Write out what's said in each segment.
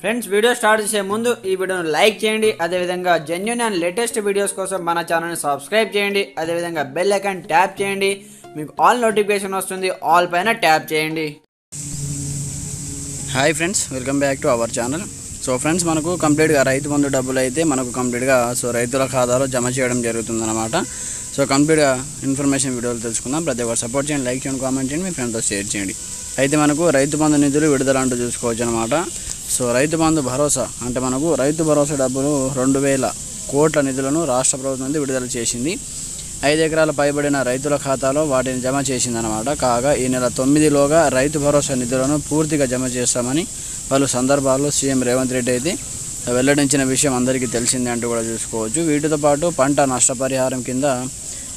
Friends video start చేసే ముందు ఈ వీడియోను లైక్ చేయండి, అదేవిధంగా జెన్యూన్ అండ్ లేటెస్ట్ వీడియోస్ కోసం మన ఛానల్ని సబ్స్క్రైబ్ చేయండి, అదేవిధంగా బెల్ ఐకాన్ ట్యాప్ చేయండి. మీకు ఆల్ నోటిఫికేషన్ వస్తుంది, ఆల్ పైన ట్యాప్ చేయండి. Hi friends, welcome back to our channel. So friends, మనకు కంప్లీట్గా రైతు బంధు డబ్బులు అయితే మనకు కంప్లీట్గా రైతుల ఖాతాలో జమ చేయడం జరుగుతుందన్నమాట. సో కంప్లీట్గా ఇన్ఫర్మేషన్ వీడియోలు తెలుసుకుందాం. ప్రతి ఒక్కరు సపోర్ట్ చేయండి, లైక్ చేయండి, కామెంట్ చేయండి, మీ ఫ్రెండ్తో షేర్ చేయండి. అయితే మనకు రైతు బంధు నిధులు విడుదల అంటూ చూసుకోవచ్చు అనమాట. సో రైతు బంధు భరోసా అంటే మనకు రైతు భరోసా డబ్బులు 2000 కోట్ల నిధులను రాష్ట్ర ప్రభుత్వం నుండి విడుదల చేసింది. 5 ఎకరాల పైబడిన రైతుల ఖాతాలో వాటిని జమ చేసిందనమాట. కాగా ఈ నెల 9లోగా రైతు భరోసా నిధులను పూర్తిగా జమ చేస్తామని పలు సందర్భాల్లో సీఎం రేవంత్ రెడ్డి అయితే వెల్లడించిన విషయం అందరికీ తెలిసిందే అంటూ కూడా చూసుకోవచ్చు. వీటితో పాటు పంట నష్టపరిహారం కింద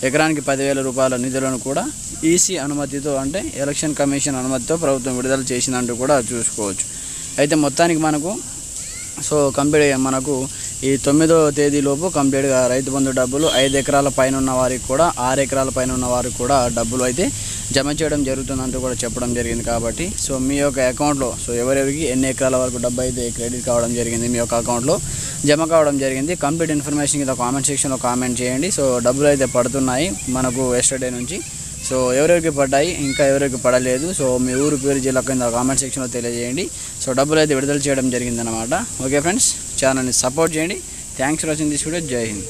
ఎకరానికి 10,000 రూపాయల నిధులను కూడా ఈసీ అనుమతితో అంటే ఎలక్షన్ కమిషన్ అనుమతితో ప్రభుత్వం విడుదల చేసిందంటూ కూడా చూసుకోవచ్చు. అయితే మొత్తానికి మనకు మనకు ఈ 9వ తేదీలోపు కంప్లీట్గా రైతు బంధు డబ్బులు 5 ఎకరాల పైన ఉన్న వారికి కూడా 6 ఎకరాల పైన ఉన్న వారికి కూడా డబ్బులు అయితే జమ చేయడం జరుగుతుందంటూ కూడా చెప్పడం జరిగింది. కాబట్టి మీ యొక్క అకౌంట్లో ఎవరెవరికి ఎన్ని ఎకరాల వరకు డబ్బు అయితే క్రెడిట్ కావడం జరిగింది, మీ యొక్క అకౌంట్లో జమ కావడం జరిగింది. కంప్లీట్ ఇన్ఫర్మేషన్ కింద కామెంట్ సెక్షన్లో కామెంట్ చేయండి. డబ్బులు అయితే పడుతున్నాయి మనకు ఎస్టర్డే నుంచి. ఎవరెవరికి పడ్డాయి, ఇంకా ఎవరికి పడలేదు, మీ ఊరు పేరు జిల్లా కింద కామెంట్ సెక్షన్లో తెలియజేయండి. డబ్బులు అయితే విడుదల చేయడం జరిగిందనమాట. ఓకే ఫ్రెండ్స్, ఛానల్ని సపోర్ట్ చేయండి. Thanks for watching this video. జై హింద్.